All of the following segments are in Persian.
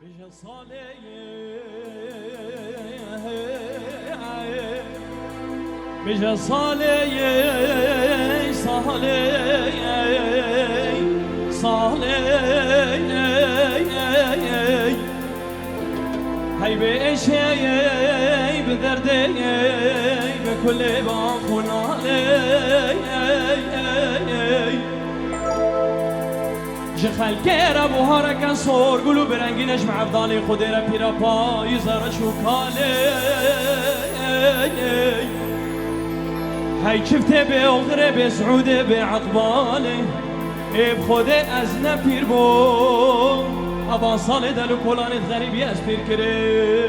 بجا صالي بجا صالي صالي صالي هاي بإشي بدردي بكل باخونالي جخل كيرا بوهارا كان صور قلو برنگينش مع افضالي خديرا بيرا باي زارا شوكالي هاي شفته بأغري بسعودي بعقبالي بخودي ازنا بير بو ابا صالي دلو كولاني غريبي از بير كري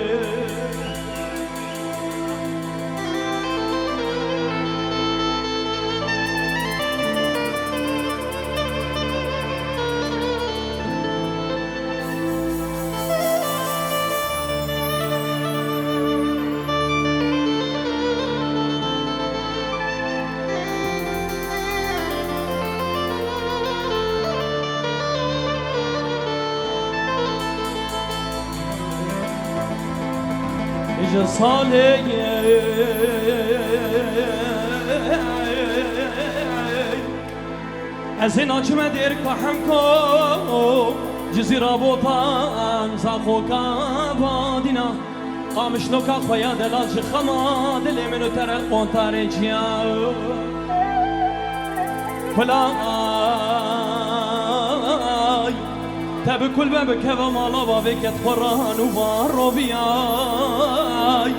بجا صالي ازين اجمع دير كحمكو جزيرة بوطان زاخوكا بادينا قامش لوكا خويا دلاج خما دلي منو ترى قنطاري جيا فلاي تب كل باب كذا مالا بابك تخران وبارو بياي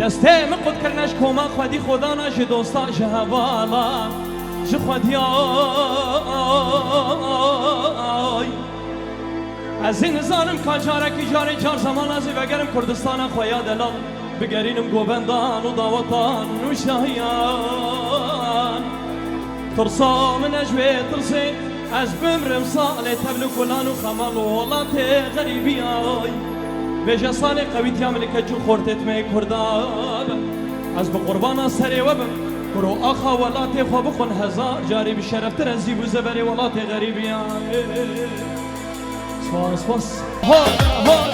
دسته من قد کرنش کما خودی خدا نش دوستا جهوالا ج خودیای از این زانم کاجاره کی جاری چار زمان از بگرم کردستان خویا دلال بگرینم گوبندان و داوطان و شاهیان ترسا من اجوی ترسی از بمرم ساله تبلو کلان و خمال و ولات غریبی آی بجا ساله قویت یا ملکه جو خورتت می کرداب از بقربان سری وبم برو آخا ولات خواب خون هزار جاری بشرف ترزی بو زبری ولات غریبی آی سواس سواس هول هول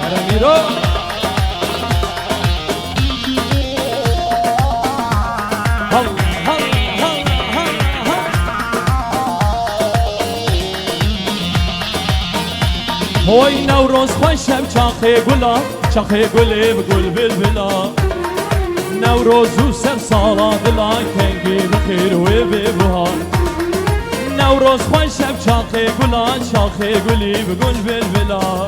هرمیرو هوی نوروز خوشم چاخه گلا چاخه گلی بگل بلبلا نوروز و سر سالا دلا کنگی بخیر و ببهار نوروز خوشم چاخه گلا چاخه گلی بگل بلبلا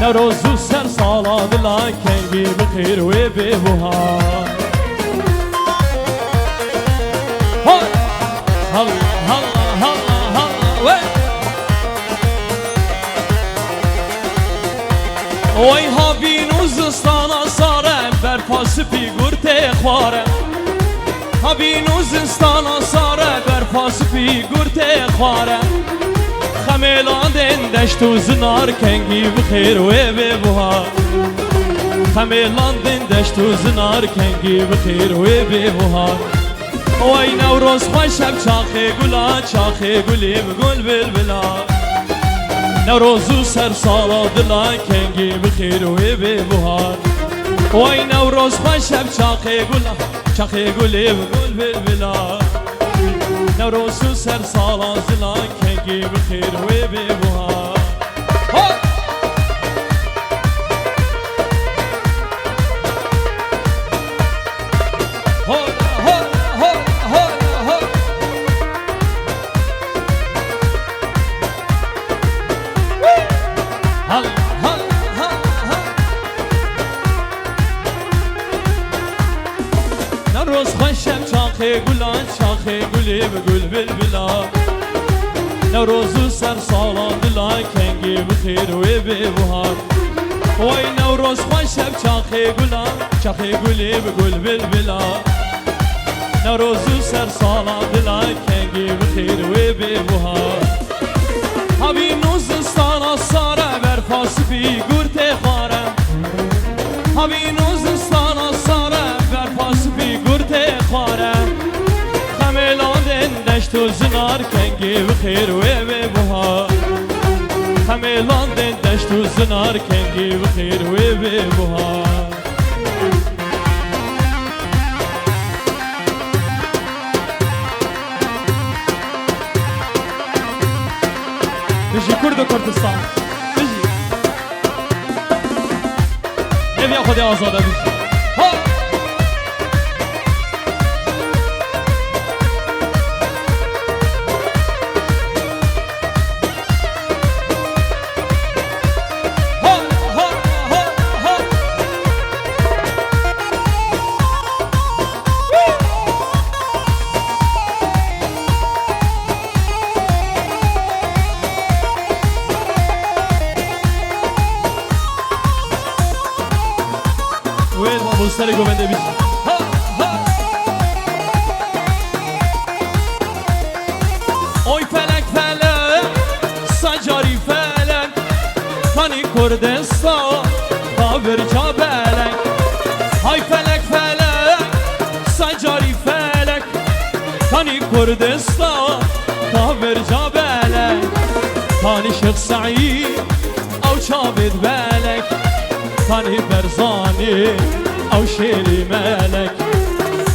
نوروز و سر سالا دلا کنگی بخیر و ببهار هلا هلا هلا هلا وای ها بینوزستانا سارم بر پاس پیگور تخوارم ها بینوزستانا سارم بر پاس پیگور تخوارم خمیلان دشت و زنار کنگی بخیر و ببهار خمیلان دشت و زنار کنگی بخیر و ببهار وای نوروز خوشم چاخه گلا چاخه گلی بگل بلبلا نوروز و سر سالا دلا کنگی بخیر و ببهار وای نوروز خوشم چاخه گلا چاخه گلی بگل بلبلا نوروز و سر سالا دلا کنگی بخیر و ببهار نوروز خوشم چاخه گلان چاخه گلی بگل بلبلا نوروز و سر سالان دلا کنگی بخیر و ببهار وای نوروز خوشم چاخه گلان چاخه گلی بگل بلبلا نوروز و سر سالان دلا کنگی بخیر و ببهار هبی نوزستان ساره بر پاس پیگور تخوارم هبی نوزستان ساره بر پاس پیگور تخوارم خمه دشت و زنار کنگی و خیر و بها همه لاندن دشت و زنار کنگی و خیر و بها بجی کرد و کردستان بجی نبیا خودی آزاده بجی ها مستری گوونده بیش اوی فلک فلک سجاری فلک تانی کردستان کابر جا بلک های فلک فلک سجاری فلک تانی کردستان کابر جا بلک تانی شیخ سعید او چابد بلک تانی برزانی او شیری ملک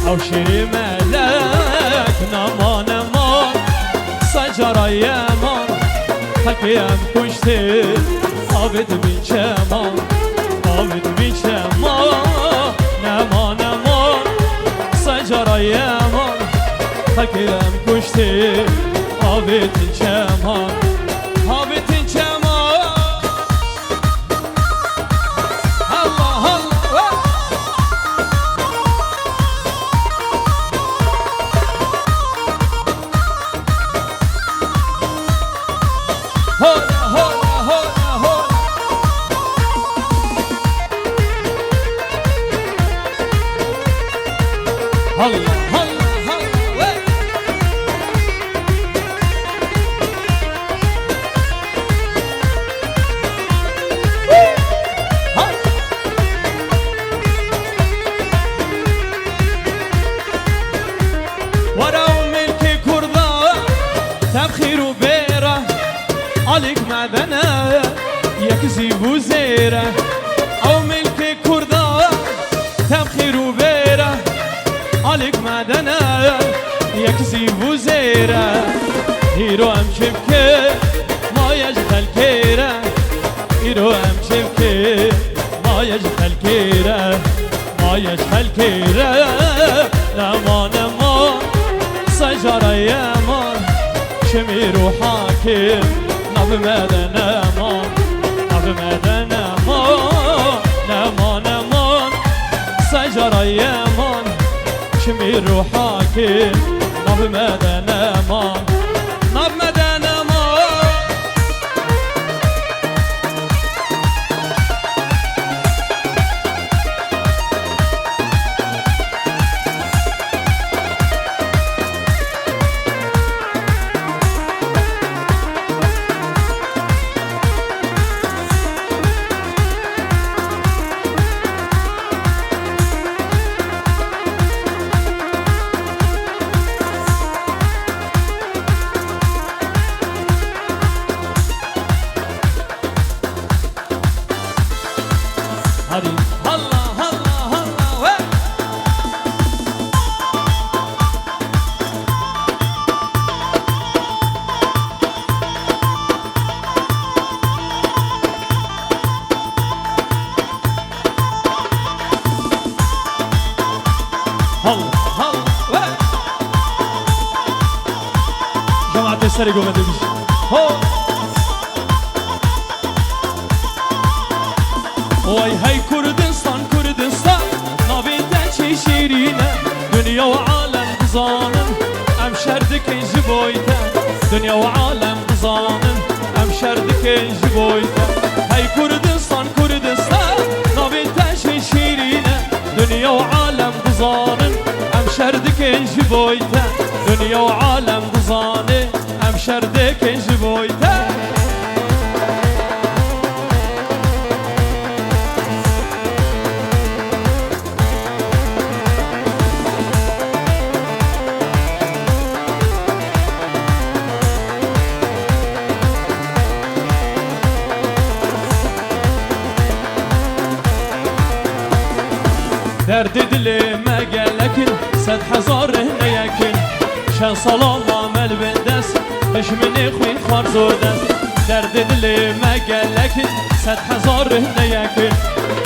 او شیری ملک نمان نمان سجرای امان تکیم کشتی آبد بین چمان آبد بین چمان نمان نمان سجرای امان تکیم کشتی آبد بین چمان آبد بین چمان عليك معدنا يكذب وزيرة أو ملك كردا تبخير وبيرة عليك معدنا يكذب وزيرة هيرو أم شبكة ما يجهل كيرة هيرو أم شبكة ما يجهل كيرة ما يجهل كيرة نما نما سجرة يامان شمير وحاكم نبمدن نمان نبمدن نمان نمان نمان سجرة يمان شمير روحاكي نبمدن نمان نبمدن نمان جماعة السري قوم ادبي وای هی کردستان کردستان نابیده چی شیرینه دنیا و عالم بزانم ام شردکن جبویته دنیا و عالم بزانم ام شردکن جبویته هی کردستان کردستان نابیده چی شیرینه دنیا و عالم بزانم ام شردکن جبویته دنیا و عالم بزانه ام شردکن جبویته هزار نیکن شن سلام عمل بندست دشمنی خوین خوار زور دست درد دل مگلکن هزار نیکن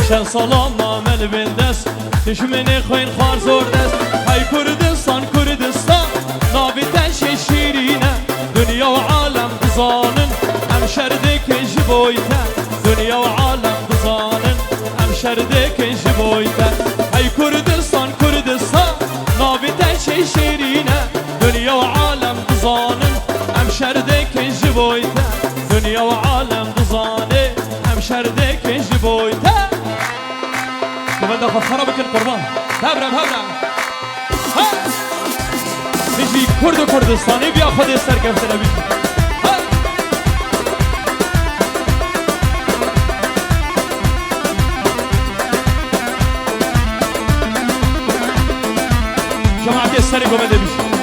شن سلام عمل بندست دشمنی خوین خوار زور دست های کردستان کردستان ناوی تنش شیرینه دنیا و عالم بزانن ام شردک جبویته دنیا و عالم بزانن ام شردک جبویته های کردستان کردستان ناوی تنش شیرینه دنیا و عالم بزانن ام شردک جبویته دنیا و عالم بزانه ام شردک جبویته كمان ده خربك القربان هبرم نجي كرد كردستاني بياخد السركب تنبي جماعة السركب تنبي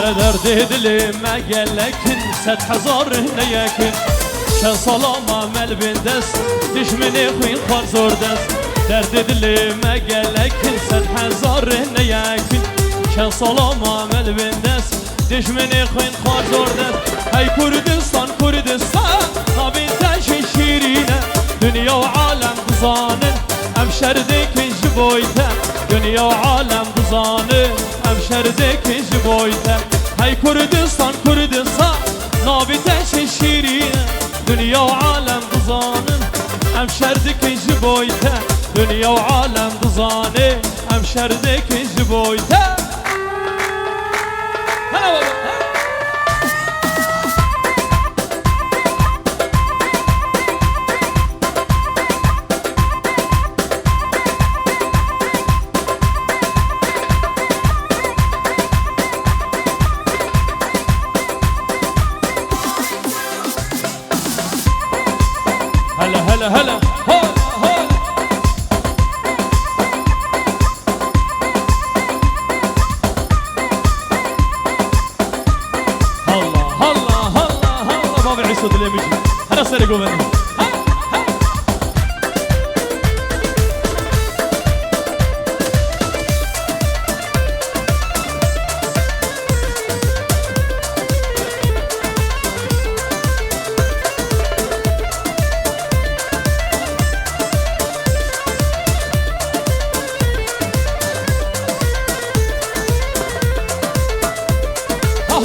هولا درد دل مگلکن هزار نیکن شن سلام عمل بندست دشمنی خوین خوار زور دست درد دل مگلکن هزار نیکن شن سلام عمل بندست دشمنی خوین خوار زور دست های کردستان کردستان نابین تنش شیرینه دنیا و عالم بزانن ام شردک جبویته دنیا و عالم بزانن ام شردک جبویته های کردستان کردستان نابی تنش شیرینه دنیا و عالم بزانن ام شردک جبویته دنیا و عالم بزانه ام شردک جبویته هلا هلا هلا هلا بابا عيسو اللي بيجي انا سرقوا مني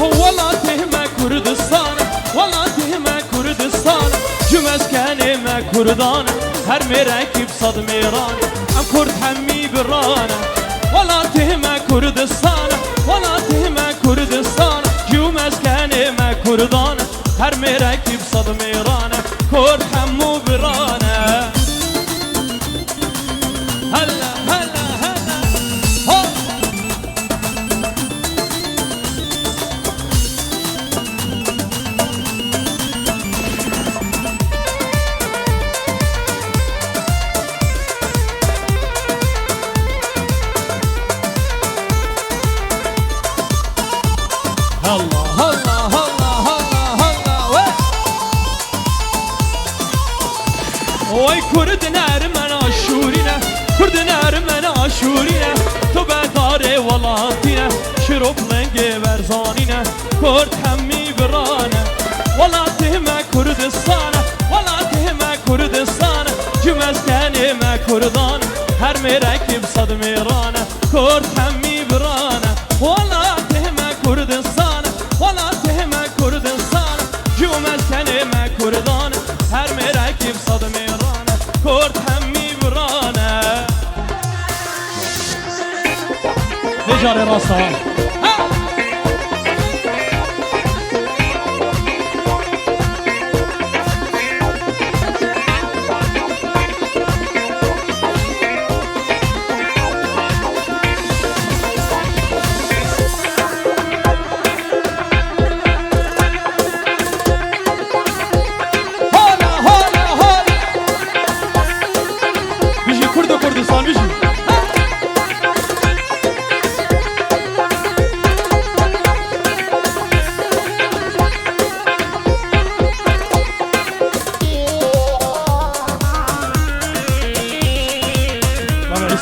والله تهمة كردستان والله تهمة كردستان جمز كلمة كردان هر مراكب صد ميران ام كرد حمي برانا والله تهمة كردستان والله تهمة كردستان جمز كلمة كردان هر مراكب صد ميران كرد حمو برانا هلا وای کرد نرمن آشورینه کرد نرمن آشورینه تو بداره ولاتینه شروب لنگ برزانینه کرد همی برانه ولاته ما کردستانه ولاته ما کردستانه جمز کنه ما کردانه هر مرکب صد میرانه کرد همی برانه ولاته ما کردستانه ولاته ما کردستانه جمز کنه ما کردانه هر مرکب صد میرانه کرد همی برانه نجار راسه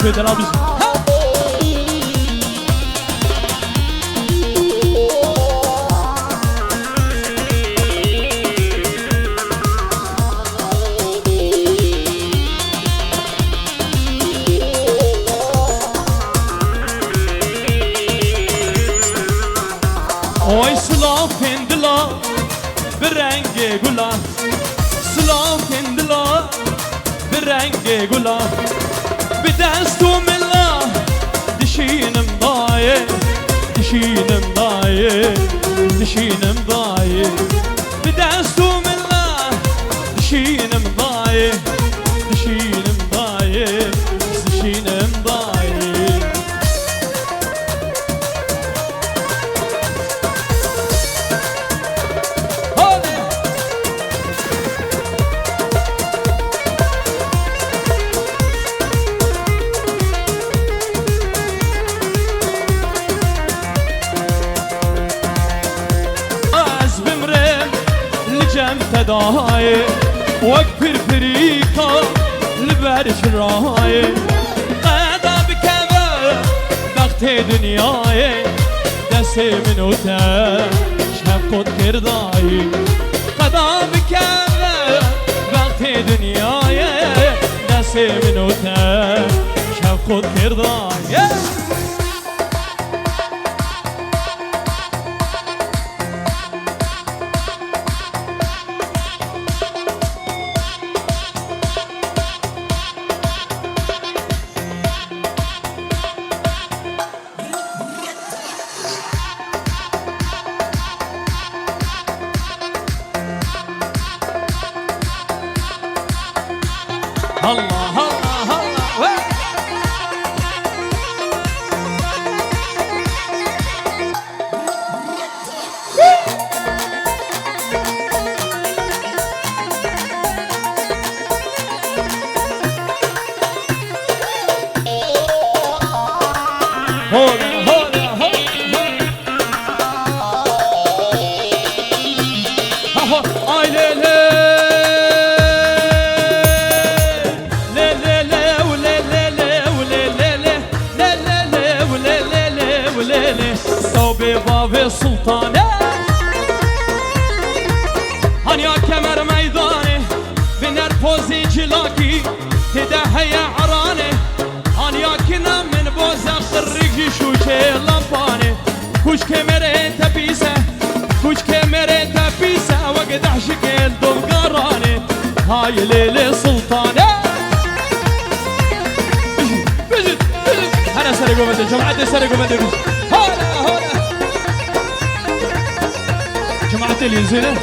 به دلابیش Oy sılav kendila bir rengi gula Sılav kendila bir rengi gula Bir destum illa dişinim daye Dişinim daye Dişinim daye Bir destum illa dişinim daye Dişinim daye Dişinim daye تداعي واكبر فريقا لبرش راي قاعدة بكبر ضغط دنياي دسي من وتا شفقت كرداي قاعدة بكبر ضغط دنياي دسي من وتا شفقت كرداي الله الله الله هولا هولا هولا اي ليلي بابي سلطانه هنيا كمر ميداني بنر بوزي جلاكي تدهي عراني هنيا كنا من بوزا خرقي شوشي لمباني كوش كمرين تبيسه كوش كمرين تبيسه وقد عشق الدوغراني هاي ليلي سلطانه بجد انا سرقوا مدى جماعتي سرقوا مدى هولا هولا جماعة اليزينة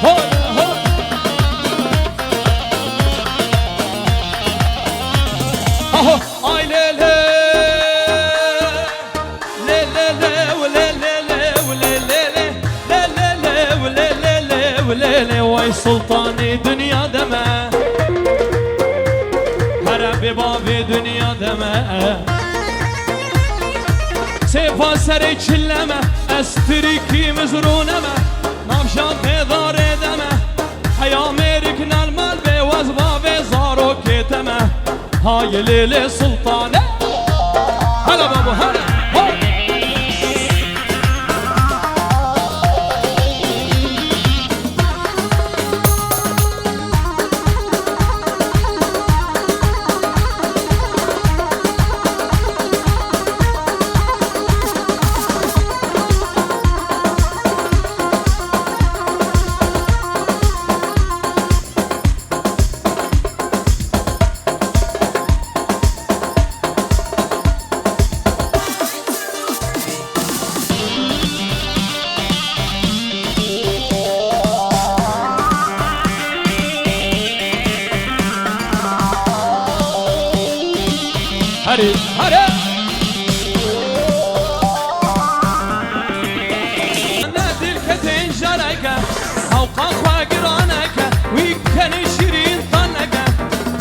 هولا هولا اهو اي ليلي ليلي وليلي وليلي وليلي وليلي واي سلطاني دنيا دمه هربي بابي دنيا دمه سيفا سري چلمه استريكي مزرونمه نامشان بيدار دمه حيا ميركن المال بوزبا بزارو كيتمه هاي ليلي سلطانه هلا بابو هلا هري هري نادي الكتين جريكا أوقا خواقرانك ويكن شيرين طنك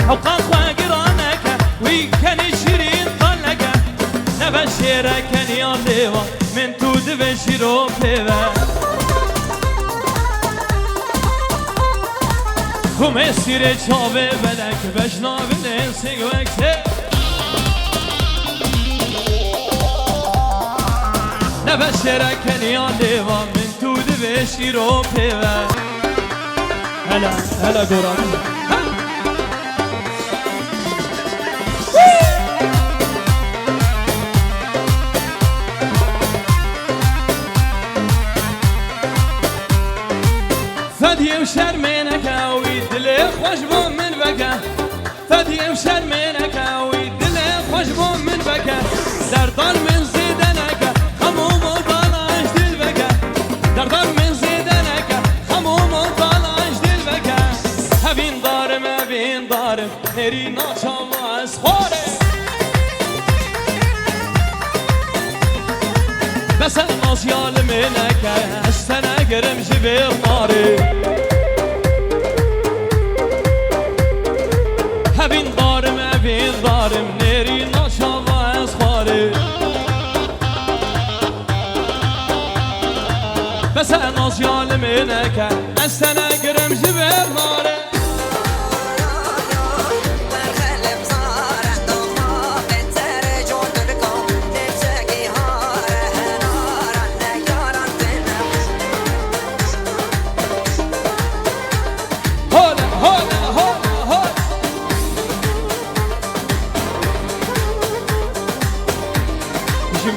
أوقا خواقرانك ويكن شيرين طنك نبشرك يا ليوا من تود بشيرو بيبا مسیر چاوه بلک بشناوه نسیگ وکته نبس شرکنی آن دیوا من تو دوشی رو پیوه هلا گورانی فدی و شرمینکه وی دل خوش با من بکه فدی و شرمینکه وی دل خوش با من بکه دردان من زیدنکه هموم و بالاش دل بکه دردان من زیدنکه هموم و بالاش دل بکه هبین دارم نری ناچام از خواره بس الناس يعلمينك السنة قرم جبير ناري هبين ضارم نيري ناشا الله اسخاري بس الناس يعلمينك السنة قرم جبير ناري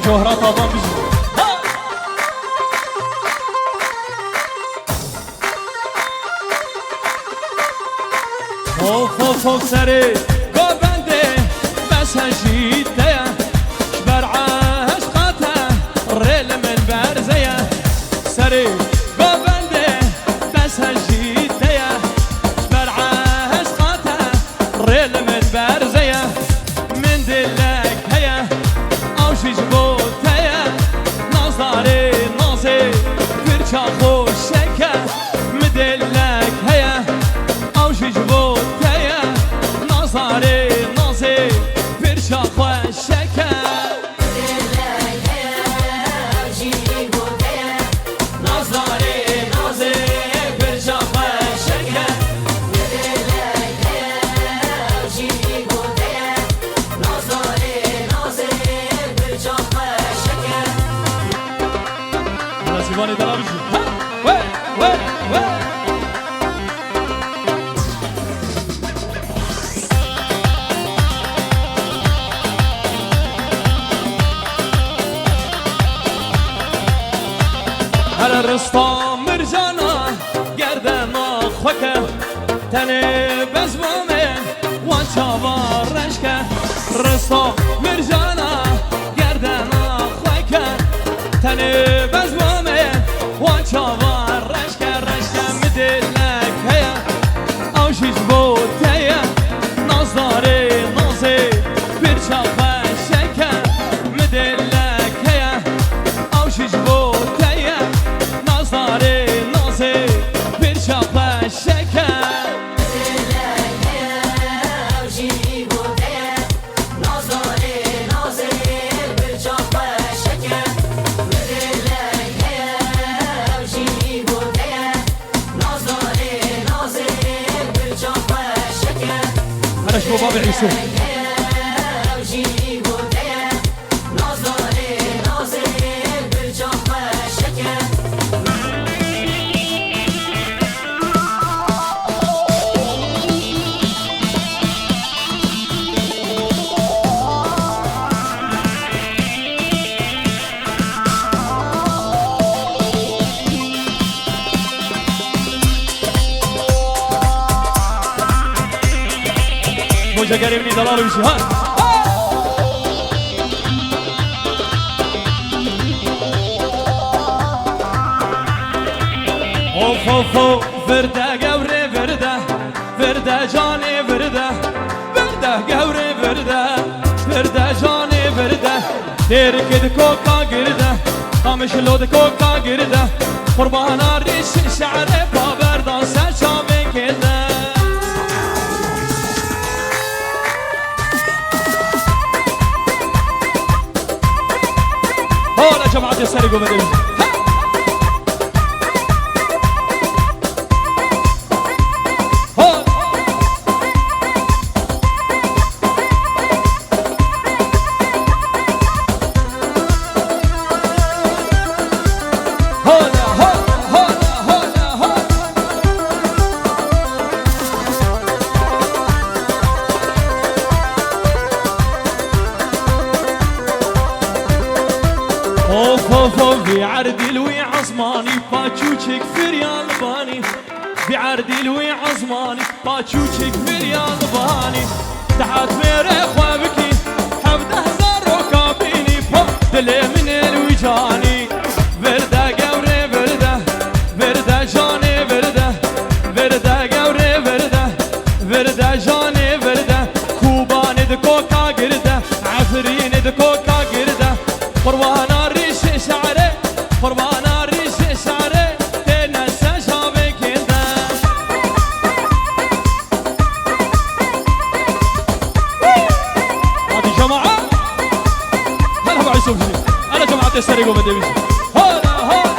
جوهرات آبان بجي فوق سري قبندي بس هجيته شبرعه عشقاته الريل من برزيه سري قبندي بس هجيته شبرعه عشقاته الريل من برزيه من دلك هيا او شجبو نازي برچا خوشکه مدلک هیا او جبو تیا نازي برچا خوشکه مدلک هیا او جبو تیا نازي برچا خوشکه مدلک هیا او جبو تیا نازي برچا خوشکه زیبانی دلابی شد هر رستا مرجانا گردنا خوکه تنه بزمامه وان چاوار رشکه رستا مرجانا گردنا خوکه تنه بزمامه وان چاوار رشکه مدلک هیا او جبو تیا نازي برچا خوشکه مدلک هیا او جبو تیا نازي برچا خوشکه شو بابي عيسو موجة قريبني دلال وشي ها اوف فرده قوري فرده جاني فرده قوري فرده جاني فرده تركد كوكا قرده قامش لود كوكا قرده قربان ريش شعر بابرده سرشامي كده هولا جماعة يسرقوا بدل هولا فوفو في عردي وي عصماني باچوچك فريال باني في عردي وي عصماني باچوچك فريال باني تحت ميري خوابكي حبده هزار ركابيني دلي من الوجاني برده قوري برده برده جاني برده برده قوري برده برده جاني برده كوباني دكوكا قرده عفرين دكوكا قرده قربانا ريش شعري قربانا ريش شعري تنسى شابك كده هذه جماعة هلا بعد يسوي أنا جماعة السريق وبدي هلا هلا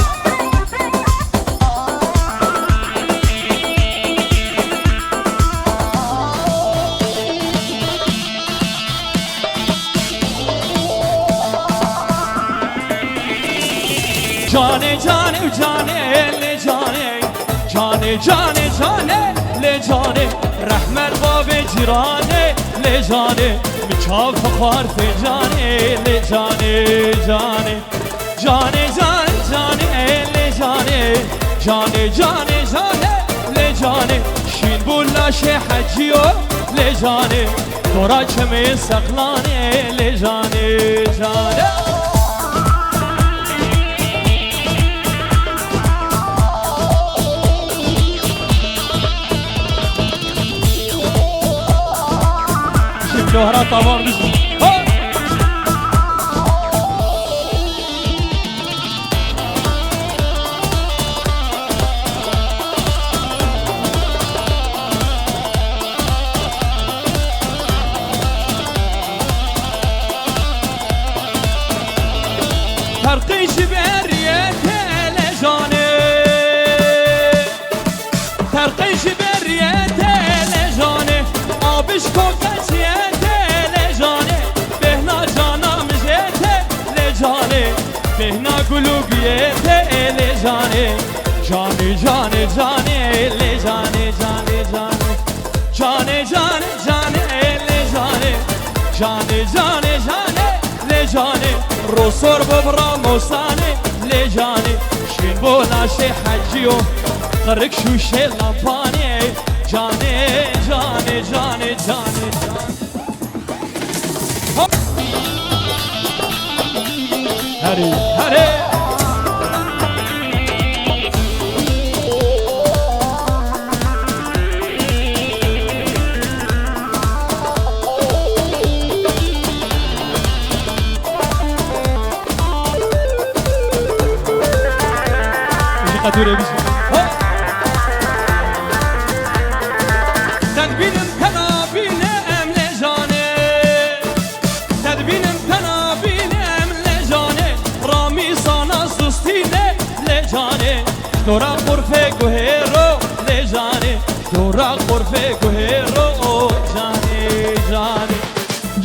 جاني جاني وجاني اللي جاني جاني جاني جاني اللي جاني رحمة الباب جيراني اللي جاني مشاف فخار في جاني اللي جاني جاني جاني جاني جاني اللي جاني جاني جاني جاني اللي جاني شين بولا شي حجيو اللي جاني دورا كمي سقلاني اللي جاني جاني جوهرات طبعا بسم فرقيش بريته لجاني فرقيش بريته لجاني آبش كوكتيته لجاني بهنا جانا مجيته لجاني بهنا قلوبيته لجاني جاني جاني جاني لجاني جاني جاني جاني جاني جاني لجاني جاني جاني جاني لجاني روسور ببرا موساني لجاني شين بولا شي حجيو قرق شو شي لامباني جاني جاني جاني جاني هري هري قدوري بسم تدبينم تنابينم لجاني تدبينم تنابينم لجاني رامي صانا سستينه لجاني دورا غرفه گوهرو لجاني دورا غرفه گوهرو جاني جاني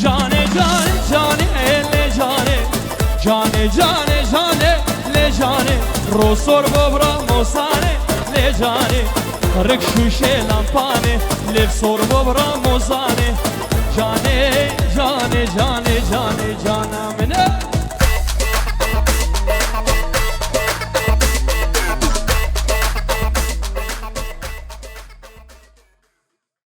جاني جاني جاني لجاني جاني جاني جاني لجاني روسور ببرا موساني لجاني قرق شوشي لامباني لفسور ببرا موساني جاني جاني جاني جاني جانا منه